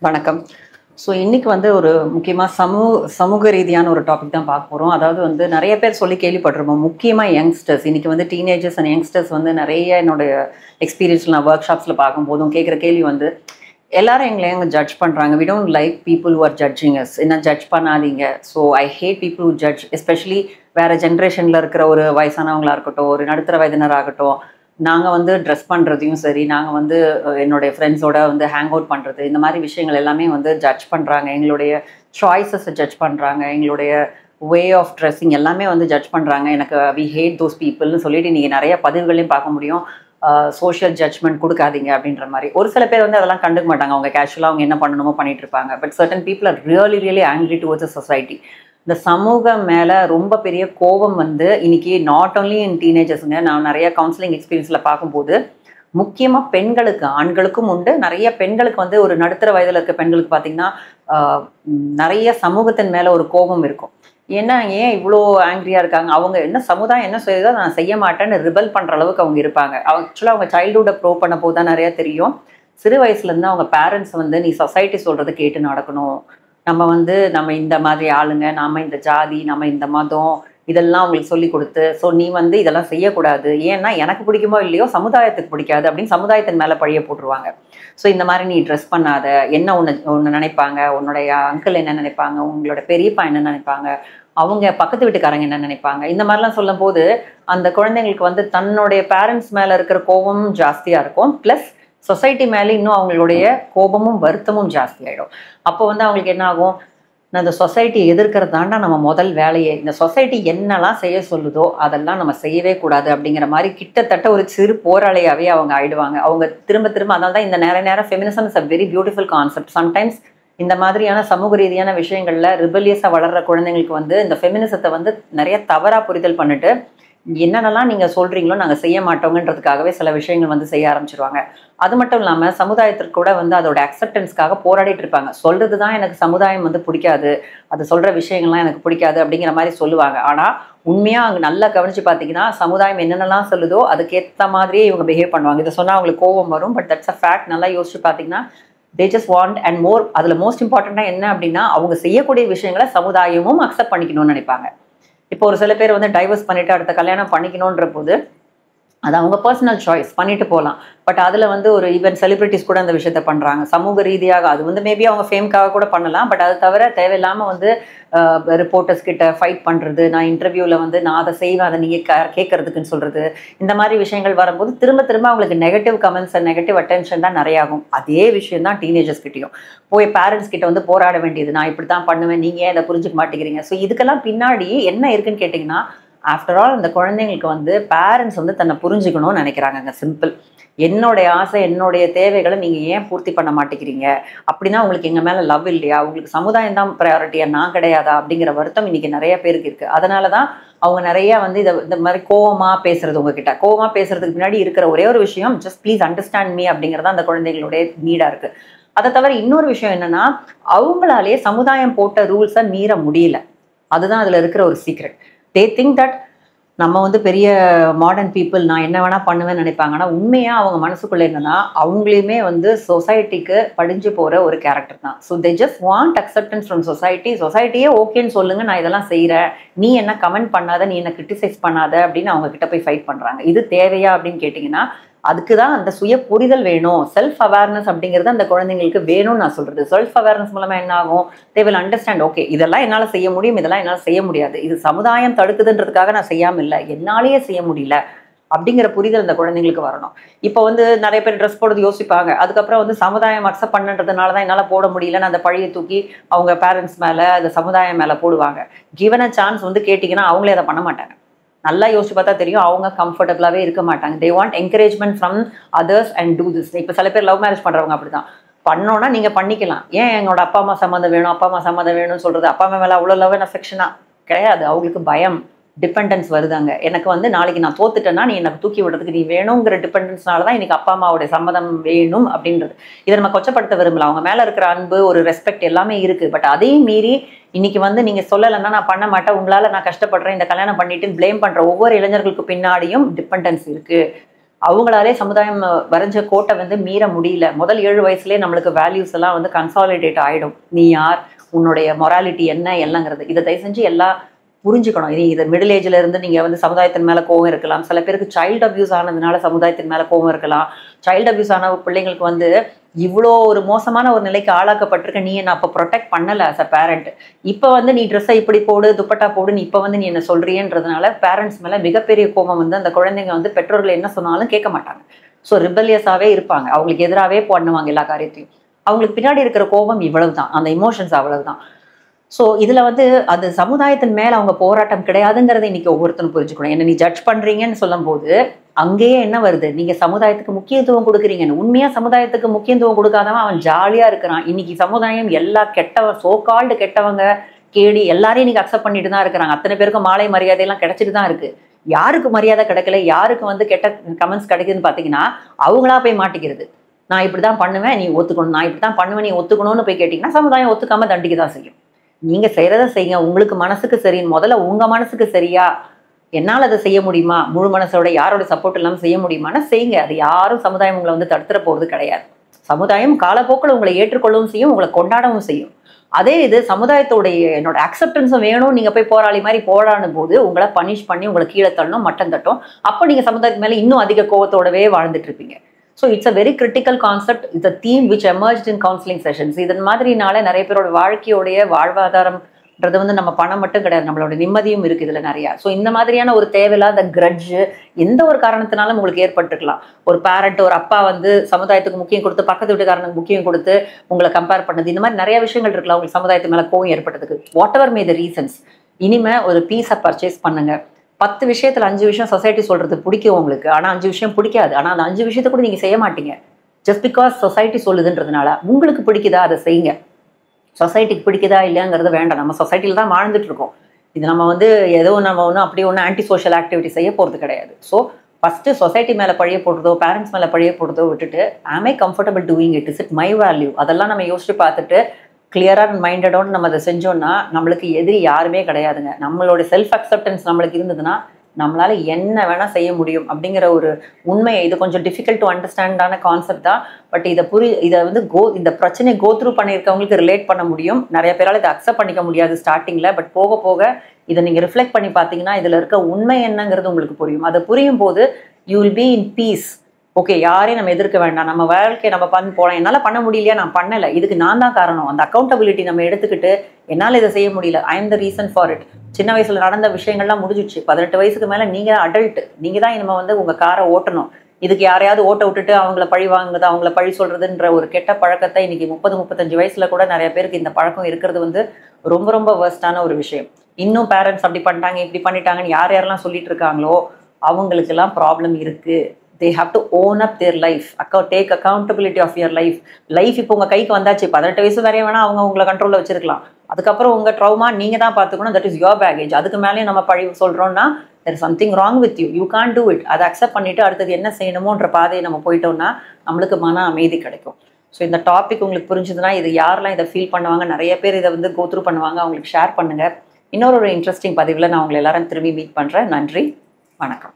வணக்கம். ஸோ இன்னைக்கு வந்து ஒரு முக்கியமா சமூக ரீதியான ஒரு டாபிக் தான் பார்க்க போறோம். அதாவது வந்து நெறைய பேர் சொல்லி கேள்விப்பட்டிருப்போம். முக்கியமா யங்ஸ்டர்ஸ் இன்னைக்கு வந்து டீனேஜர்ஸ் அண்ட் யங்ஸ்டர்ஸ் வந்து நெறைய என்னுடைய எக்ஸ்பீரியன்ஸ்ல நான் ஒர்க் ஷாப்ஸ்ல பார்க்கும்போதும் கேட்குற கேள்வி வந்து, எல்லாரும் எங்கள ஏங்க ஜட்ஜ் பண்றாங்க? We don't like people who are judging us. என்ன ஜட்ஜ் பண்ணாதீங்க. So I hate people who judge. Especially வேற ஜென்ரேஷன்ல இருக்கிற ஒரு வயசானவங்களா இருக்கட்டும், ஒரு நடுத்தர வயதினராகட்டும், நாங்க வந்து ட்ரெஸ் பண்றதையும் சரி, நாங்க வந்து என்னுடைய ஃப்ரெண்ட்ஸோட வந்து ஹேங் அவுட் பண்றது, இந்த மாதிரி விஷயங்கள் எல்லாமே வந்து ஜட்ஜ் பண்றாங்க. எங்களுடைய சாய்ஸஸை ஜட்ஜ் பண்றாங்க. எங்களுடைய வே ஆஃப் ட்ரெஸ்ஸிங் எல்லாமே வந்து ஜட்ஜ் பண்றாங்க. எனக்கு வி ஹேட் தோஸ் பீப்புள்னு சொல்லிட்டு நீங்க நிறைய பதிவுகளையும் பார்க்க முடியும். சோஷியல் ஜட்ஜ்மெண்ட் கொடுக்காதீங்க அப்படின்ற மாதிரி. ஒரு சில பேர் வந்து அதெல்லாம் கண்டுக்க மாட்டாங்க. அவங்க கேஷுவலாக அவங்க என்ன பண்ணணுமோ பண்ணிட்டு இருப்பாங்க. But certain people are really angry towards a society. இந்த சமூகம் மேலே ரொம்ப பெரிய கோபம் வந்து இன்னைக்கு நாட் ஓன்லி இன் டீனேஜர்ஸுங்க. நான் நிறைய கவுன்சிலிங் எக்ஸ்பீரியன்ஸில் பார்க்கும்போது முக்கியமாக பெண்களுக்கு, ஆண்களுக்கும் உண்டு. நிறைய பெண்களுக்கு வந்து ஒரு நடுத்தர வயதில் இருக்க பெண்களுக்கு பார்த்தீங்கன்னா நிறைய சமூகத்தின் மேலே ஒரு கோபம் இருக்கும். ஏன் இவ்வளோ ஆங்கிரியா இருக்காங்க? அவங்க என்ன சமுதாயம் என்ன செய்யுதோ நான் செய்ய மாட்டேன்னு ரிபல் பண்ணுற அளவுக்கு அவங்க இருப்பாங்க. ஆக்சுவலாக அவங்க சைல்டுஹுட்டை ப்ரோ பண்ண போது தான் நிறைய தெரியும். சிறு வயசுலேருந்து அவங்க பேரண்ட்ஸ் வந்து நீ சொசைட்டி சொல்கிறத கேட்டு நடக்கணும், நம்ம இந்த மாதிரி ஆளுங்க, நம்ம இந்த ஜாதி, நம்ம இந்த மதம், இதெல்லாம் அவங்களுக்கு சொல்லி கொடுத்து, ஸோ நீ வந்து இதெல்லாம் செய்யக்கூடாது. ஏன்னா எனக்கு பிடிக்குமோ இல்லையோ சமுதாயத்துக்கு பிடிக்காது அப்படின்னு சமுதாயத்தின் மேலே பழிய போட்டுருவாங்க. ஸோ இந்த மாதிரி நீ ட்ரெஸ் பண்ணாத, என்ன ஒன்று நினைப்பாங்க, உன்னுடைய அங்கிள் என்ன நினைப்பாங்க, உங்களோட பெரியப்பா என்ன நினைப்பாங்க, அவங்க பக்கத்து வீட்டுக்காரங்க என்ன நினைப்பாங்க, இந்த மாதிரிலாம் சொல்லும் போது அந்த குழந்தைங்களுக்கு வந்து தன்னுடைய பேரண்ட்ஸ் மேலே இருக்கிற கோபமும் ஜாஸ்தியாக இருக்கும். ப்ளஸ் சொசைட்டி மேலே இன்னும் அவங்களுடைய கோபமும் வருத்தமும் ஜாஸ்தி ஆகிடும். அப்போ வந்து அவங்களுக்கு என்ன ஆகும்? நான் இந்த சொசைட்டியை எதிர்க்கிறது தாண்டா நம்ம முதல் வேலையே. இந்த சொசைட்டி என்னெல்லாம் செய்ய சொல்லுதோ அதெல்லாம் நம்ம செய்யவே கூடாது அப்படிங்கிற மாதிரி கிட்டத்தட்ட ஒரு சிறு போராளியாகவே அவங்க ஆயிடுவாங்க. அவங்க திரும்ப அதனால தான் இந்த நேரம் feminism is a very beautiful concept. Sometimes இந்த மாதிரியான சமூக ரீதியான விஷயங்கள்ல ரிபலியஸாக வளர்கிற குழந்தைங்களுக்கு வந்து இந்த ஃபெமினிசத்தை வந்து நிறைய தவறாக புரிதல் பண்ணிட்டு என்னென்னலாம் நீங்கள் சொல்கிறீங்களோ நாங்கள் செய்ய மாட்டோங்கன்றதுக்காகவே சில விஷயங்கள் வந்து செய்ய ஆரம்பிச்சிருவாங்க. அது மட்டும் இல்லாமல் சமுதாயத்திற்கு கூட வந்து அதோட அக்செப்டன்ஸ்க்காக போராடிட்டு இருப்பாங்க. சொல்கிறது தான் எனக்கு சமுதாயம் வந்து பிடிக்காது, அது சொல்கிற விஷயங்கள்லாம் எனக்கு பிடிக்காது அப்படிங்கிற மாதிரி சொல்லுவாங்க. ஆனால் உண்மையாக அங்கே நல்லா கவனித்து பார்த்தீங்கன்னா சமுதாயம் என்னென்னலாம் சொல்லுதோ அதுக்கேற்ற மாதிரியே இவங்க பிஹேவ் பண்ணுவாங்க. இதை சொன்னால் அவங்களுக்கு கோபம் வரும், பட் தட்ஸ் அ ஃபேக்ட். நல்லா யோசிச்சு பார்த்தீங்கன்னா they just want and more. அதில் மோஸ்ட் இம்பார்ட்டண்ட்டாக என்ன அப்படின்னா அவங்க செய்யக்கூடிய விஷயங்களை சமுதாயமும் அக்செப்ட் பண்ணிக்கணும்னு நினைப்பாங்க. இப்போ ஒரு சில பேர் வந்து டைவர்ஸ் பண்ணிட்டு அடுத்த கல்யாணம் பண்ணிக்கணுன்ற போது அது அவங்க பர்சனல் சாய்ஸ், பண்ணிட்டு போகலாம். பட் அதில் வந்து ஒரு ஈவன் செலிபிரிட்டிஸ் கூட அந்த விஷயத்த பண்ணுறாங்க சமூக ரீதியாக. அது வந்து மேபி அவங்க ஃபேம்காக கூட பண்ணலாம். பட் அது தவிர தேவையில்லாமல் வந்து ரிப்போர்ட்டர்ஸ் கிட்ட ஃபைட் பண்ணுறது, நான் இன்டர்வியூவில் வந்து நான் அதை செய்வேன், அதை நீங்கள் கேட்கறதுக்குன்னு சொல்கிறது, இந்த மாதிரி விஷயங்கள் வரும்போது திரும்ப அவங்களுக்கு negative comments and negative attention தான் நிறைய ஆகும். அதே விஷயம் தான் டீனேஜர்ஸ் கிட்டையும் போய் பேரண்ட்ஸ் கிட்ட வந்து போராட வேண்டியது. நான் இப்படி தான் பண்ணுவேன், நீங்கள் ஏன் இதை புரிஞ்சுக்க மாட்டேங்கிறீங்க? ஸோ இதுக்கெல்லாம் பின்னாடி என்ன இருக்குன்னு கேட்டிங்கன்னா, ஆஃப்டர் ஆல் இந்த குழந்தைங்களுக்கு வந்து பேரண்ட்ஸ் வந்து தன்னை புரிஞ்சுக்கணும்னு நினைக்கிறாங்க. சிம்பிள். என்னுடைய ஆசை, என்னுடைய தேவைகளை நீங்கள் ஏன் பூர்த்தி பண்ண மாட்டேங்கிறீங்க? அப்படின்னா உங்களுக்கு எங்கள் மேலே லவ் இல்லையா? உங்களுக்கு சமுதாயம் தான் ப்ரையாரிட்டியா, நான் கிடையாதா? அப்படிங்கிற வருத்தம் இன்றைக்கி நிறைய பேருக்கு இருக்குது. அதனால தான் அவங்க நிறையா வந்து இந்த மாதிரி கோவமாக பேசுறது. உங்ககிட்ட கோவமாக பேசுறதுக்கு பின்னாடி இருக்கிற ஒரே ஒரு விஷயம், ஜஸ்ட் ப்ளீஸ் அண்டர்ஸ்டாண்ட் மீ அப்படிங்கிறதா அந்த குழந்தைங்களுடைய நீடாக இருக்குது. அதை தவிர இன்னொரு விஷயம் என்னென்னா, அவங்களாலே சமுதாயம் போட்ட ரூல்ஸை மீற முடியல. அதுதான் அதில் இருக்கிற ஒரு சீக்ரெட். they think that நம்ம வந்து பெரிய மாடர்ன் பீப்புள், நான் என்ன வேணால் பண்ணுவேன்னு நினைப்பாங்க. ஆனால் உண்மையாக அவங்க மனசுக்குள்ளே என்னன்னா அவங்களையுமே வந்து சொசைட்டிக்கு படிஞ்சு போகிற ஒரு கேரக்டர் தான். So they just want acceptance from society. சொசைட்டியே ஓகேன்னு சொல்லுங்கள், நான் இதெல்லாம் செய்கிறேன், நீ என்ன கமெண்ட் பண்ணாத, நீ என்ன கிரிட்டிசைஸ் பண்ணாத அப்படின்னு அவங்க கிட்ட போய் ஃபைட் பண்ணுறாங்க. இது தேவையா அப்படின்னு கேட்டிங்கன்னா அதுக்கு தான் அந்த சுய புரிதல் வேணும். செல்ஃப் அவேர்னஸ் அப்படிங்கிறது அந்த குழந்தைங்களுக்கு வேணும்னு நான் சொல்கிறது. செல்ஃப் அவேர்னஸ் மூலமாக என்ன ஆகும்? தே வில் அண்டர்ஸ்டாண்ட், ஓகே இதெல்லாம் என்னால் செய்ய முடியும், இதெல்லாம் என்னால் செய்ய முடியாது, இது சமுதாயம் தடுக்குதுன்றதுக்காக நான் செய்யாமல் இல்லை, என்னாலேயே செய்ய முடியல அப்படிங்கிற புரிதல் அந்த குழந்தைங்களுக்கு வரணும். இப்போ வந்து நிறைய பேர் ட்ரெஸ் போடுறது யோசிப்பாங்க. அதுக்கப்புறம் வந்து சமுதாயம் அக்செப்ட் பண்ணுறதுனால தான் என்னால் போட முடியலன்னு அந்த பழியை தூக்கி அவங்க பேரண்ட்ஸ் மேலே, அந்த சமுதாயம் மேலே போடுவாங்க. கிவன் அ சான்ஸ் வந்து கேட்டிங்கன்னா அவங்களே அதை பண்ண மாட்டாங்க. நல்லா யோசிச்சு பார்த்தா தெரியும், அவங்க கம்ஃபர்டபுளாகவே இருக்க மாட்டாங்க. They want encouragement from others and do this. இப்போ சில பேர் லவ் மேரேஜ் பண்ணுறவங்க அப்படி தான். பண்ணோன்னா நீங்கள் பண்ணிக்கலாம், ஏன் எங்களோட அப்பா அம்மா சம்மந்தம் வேணும், அப்பா அம்மா சம்மந்தம் வேணும்னு சொல்கிறது. அப்பா அம்மா மேலே அவ்வளோ லவ் அண்ட் அஃபெக்ஷனாக கிடையாது. அவங்களுக்கு பயம், டிபெண்டன்ஸ் வருதாங்க. எனக்கு வந்து நாளைக்கு நான் தோத்துட்டேன்னா நீ எனக்கு தூக்கி விடுறதுக்கு நீ வேணுங்கிற டிபெண்டன்ஸ்னால தான் இன்னைக்கு அப்பா அம்மாவோட சம்மதம் வேணும் அப்படின்றது. இதை நம்ம கொச்சப்படுத்த விரும்பலாம். அவங்க மேலே இருக்கிற அன்பு, ஒரு ரெஸ்பெக்ட் எல்லாமே இருக்குது. பட் அதையும் மீறி இன்னைக்கு வந்து நீங்கள் சொல்லலைன்னா நான் பண்ண மாட்டேன், உங்களால் நான் கஷ்டப்படுறேன், இந்த கல்யாணம் பண்ணிட்டு பிளேம் பண்ணுற ஒவ்வொரு இளைஞர்களுக்கு பின்னாடியும் டிபெண்டன்ஸ் இருக்குது. அவங்களாலே சமுதாயம் வரைஞ்ச கோட்டை வந்து மீற முடியல. முதல் 7 வயசுலேயே நம்மளுக்கு வேல்யூஸ் எல்லாம் வந்து கன்சாலிடேட் ஆகிடும். நீ யார், உன்னுடைய மொராலிட்டி என்ன என்னங்கிறது இதை தயவு செஞ்சு எல்லாம் புரிஞ்சுக்கணும். இது மிடில் ஏஜ்ல இருந்து நீங்க வந்து சமுதாயத்தின் மேல கோவம் இருக்கலாம். சில பேருக்கு சைல்டு அபியூஸ் ஆனதுனால சமுதாயத்தின் மேல கோவம் இருக்கலாம். சைல்டு அபியூஸ் ஆன பிள்ளைங்களுக்கு வந்து இவ்வளோ ஒரு மோசமான ஒரு நிலைக்கு ஆளாக்கப்பட்டிருக்க, நீ என்ன அப்போ ப்ரொடெக்ட் பண்ணல அஸ் அ பேரண்ட். இப்போ வந்து நீ ட்ரெஸ்ஸை இப்படி போடு, துப்பட்டா போடுன்னு இப்போ வந்து நீ என்ன சொல்றியன்றதுனால பேரண்ட்ஸ் மேல மிகப்பெரிய கோபம் வந்து அந்த குழந்தைங்க வந்து பெற்றோர்கள் என்ன சொன்னாலும் கேட்க மாட்டாங்க. ஸோ ரிபல்லியஸாவே இருப்பாங்க, அவங்களுக்கு எதிராகவே பண்ணுவாங்க எல்லா காரியத்தையும். அவங்களுக்கு பின்னாடி இருக்கிற கோபம் இவ்வளவுதான், அந்த இமோஷன்ஸ் அவ்வளவுதான். ஸோ இதில் வந்து அது சமுதாயத்தின் மேலே அவங்க போராட்டம் கிடையாதுங்கிறத இன்னைக்கு ஒவ்வொருத்தரும் புரிஞ்சுக்கணும். என்ன நீ ஜட்ஜ் பண்ணுறீங்கன்னு சொல்லும் போது அங்கேயே என்ன வருது, நீங்கள் சமுதாயத்துக்கு முக்கியத்துவம் கொடுக்குறீங்கன்னு. உண்மையாக சமுதாயத்துக்கு முக்கியத்துவம் கொடுக்காதவன் அவன் ஜாலியாக இருக்கிறான். இன்னைக்கு சமுதாயம் எல்லா சோகால்டு கெட்டவங்க கேடி எல்லாரையும் இன்னைக்கு அக்செப்ட் பண்ணிட்டு தான் இருக்கிறாங்க. அத்தனை பேருக்கு மாலை மரியாதையெல்லாம் கிடைச்சிட்டு தான் இருக்கு. யாருக்கு மரியாதை கிடைக்கல, யாருக்கு வந்து கெட்ட கமெண்ட்ஸ் கிடைக்குதுன்னு பார்த்தீங்கன்னா அவங்களா போய் மாட்டிக்கிறது. நான் இப்படி தான் பண்ணுவேன் நீ ஒத்துக்கணும், நான் இப்படி தான் பண்ணுவேன் நீ ஒத்துக்கணும்னு போய் கேட்டிங்கன்னா சமுதாயம் ஒத்துக்காம தண்டிக்க தான் செய்யும். நீங்க செய்யறத செய்யுங்க, உங்களுக்கு மனசுக்கு சரின்னு முதல்ல உங்க மனசுக்கு சரியா, என்னால் அதை செய்ய முடியுமா, முழு மனசோட யாரோட சப்போர்ட் இல்லாமல் செய்ய முடியுமானா செய்யுங்க. அது யாரும் சமுதாயம் உங்களை வந்து தடுத்துட போகிறது கிடையாது. சமுதாயம் காலப்போக்கில் உங்களை ஏற்றுக்கொள்ளவும் செய்யும், உங்களை கொண்டாடவும் செய்யும். அதே இது சமுதாயத்தோடைய என்னோட அக்செப்டன்ஸும் வேணும், நீங்க போய் போராளி மாதிரி போராடும் போது உங்களை பனிஷ் பண்ணி உங்களை கீழே தள்ளணும், மட்டம் தட்டும். அப்போ நீங்க சமுதாயத்து மேலே இன்னும் அதிக கோவத்தோடவே வாழ்ந்துட்டு இருப்பீங்க. So it's a very critical concept. It's a theme which emerged in counselling sessions. இதன் மாதிரினால நிறைய பேரோட வாழ்க்கையோடைய வாழ்வாதாரம்ன்றது வந்து நம்ம பணம் மட்டும் கிடையாது, நம்மளோட நிம்மதியும் இருக்குது இதில் நிறையா. ஸோ இந்த மாதிரியான ஒரு தேவையில்லாத கிரட்ஜு எந்த ஒரு காரணத்தினாலும் உங்களுக்கு ஏற்பட்டுருக்கலாம். ஒரு பேரண்ட், ஒரு அப்பா வந்து சமுதாயத்துக்கு முக்கியம் கொடுத்து பக்கத்து வீட்டுக்காரனுக்கு முக்கியம் கொடுத்து உங்களை கம்பேர் பண்ணது, இந்த மாதிரி நிறைய விஷயங்கள் இருக்கலாம் உங்களுக்கு சமுதாயத்து மேலே கோவம் ஏற்பட்டதுக்கு. What ever May the reasons, இனிமே ஒரு பீஸை பர்ச்சேஸ் பண்ணுங்க. 10 விஷயத்துல 5 விஷயம் சொசைட்டி சொல்றது பிடிக்கும் உங்களுக்கு, ஆனா 5 விஷயம் பிடிக்காது. ஆனா அந்த 5 விஷயத்த கூட நீங்க செய்ய மாட்டீங்க. ஜஸ்ட் பிகாஸ் சொசைட்டி சொல்லுதுன்றதுனால உங்களுக்கு பிடிக்குதா அதை செய்யுங்க. சொசைட்டிக்கு பிடிக்குதா இல்லையாங்கிறது வேண்டாம். நம்ம சொசைட்டில தான் வாழ்ந்துட்டு இருக்கோம். இது நம்ம வந்து ஏதோ நம்ம ஒன்றும் அப்படி ஒன்றும் ஆன்டி சோஷியல் ஆக்டிவிட்டி செய்ய போகிறது கிடையாது. ஸோ ஃபஸ்ட்டு சொசைட்டி மேலே பழிய போடுறதோ பேரண்ட்ஸ் மேலே பழிய போடுறதோ விட்டுட்டு am I comfortable doing it, is it my value, அதெல்லாம் நம்ம யோசிச்சு பார்த்துட்டு கிளியராக மைண்டடோடு நம்ம அதை செஞ்சோம்னா நம்மளுக்கு எதிரி யாருமே கிடையாதுங்க. நம்மளோட செல்ஃப் அக்செப்டன்ஸ் நம்மளுக்கு இருந்ததுன்னா நம்மளால என்ன வேணா செய்ய முடியும் அப்படிங்கிற ஒரு உண்மையை, இது கொஞ்சம் டிஃபிகல்ட் டு அண்டர்ஸ்டாண்டான கான்செப்ட் தான். பட் இதை வந்து இந்த பிரச்சனையை த்ரூ பண்ணியிருக்கவங்களுக்கு ரிலேட் பண்ண முடியும். நிறைய பேரால் இதை அக்செப்ட் பண்ணிக்க முடியாது ஸ்டார்டிங்கில். பட் போக போக இதை நீங்கள் ரிஃப்ளெக்ட் பண்ணி பார்த்தீங்கன்னா இதில் இருக்க உண்மை என்னங்கிறது உங்களுக்கு புரியும். அது புரியும் போது you will be in peace. Okay, யாரையும் நம்ம எதிர்க்க வேண்டாம், நம்ம வாழ்க்கையை நம்ம போகலாம். என்னால் பண்ண முடியலையா, நான் பண்ணலை, இதுக்கு நான் தான் காரணம். அந்த அக்கௌண்டபிலிட்டி நம்ம எடுத்துக்கிட்டு என்னால் இதை செய்ய முடியல, I am the reason for it. சின்ன வயசில் நடந்த விஷயங்கள்லாம் முடிஞ்சிச்சு. 18 வயசுக்கு மேலே நீங்கள் அடல்ட், நீங்கள் தான் இனிமேல் வந்து உங்கள் காரை ஓட்டணும். இதுக்கு யாரையாவது ஓட்ட விட்டுட்டு அவங்கள பழி வாங்குறது, அவங்கள பழி சொல்கிறதுன்ற ஒரு கெட்ட பழக்கத்தை இன்றைக்கி 30-35 வயசில் கூட நிறைய பேருக்கு இந்த பழக்கம் இருக்கிறது வந்து ரொம்ப ரொம்ப வேர்ஸ்டான ஒரு விஷயம். இன்னும் பேரண்ட்ஸ் அப்படி பண்ணிட்டாங்க இப்படி பண்ணிட்டாங்கன்னு யாரெல்லாம் சொல்லிட்டு இருக்காங்களோ அவங்களுக்கெல்லாம் ப்ராப்ளம் இருக்குது. they have to own up their life, take accountability of your life. Life இப்போ உங்கள் கைக்கு வந்தாச்சு. 18 வயசு வரையும் வேணால் அவங்க உங்களை கண்ட்ரோலில் வச்சிருக்கலாம். அதுக்கப்புறம் உங்கள் ட்ராமா நீங்கள் தான் பார்த்துக்கணும். That is your baggage. அதுக்கு மேலேயும் நம்ம பழி சொல்கிறோம்னா there is something wrong with you, you can't do it. அதை அக்செப்ட் பண்ணிவிட்டு அடுத்தது என்ன செய்யணுமோன்ற பாதையை நம்ம போயிட்டோம்னா நம்மளுக்கு மன அமைதி கிடைக்கும். ஸோ இந்த டாபிக் உங்களுக்கு புரிஞ்சுதுன்னா இது யாரெல்லாம் இதை ஃபீல் பண்ணுவாங்க, நிறைய பேர் இதை வந்து கோ த்ரூ பண்ணுவாங்க, அவங்களுக்கு ஷேர் பண்ணுங்கள். இன்னொரு இன்ட்ரெஸ்டிங் பதிவில் நான் உங்களை எல்லாரும் திரும்பி மீட் பண்ணுறேன். நன்றி, வணக்கம்.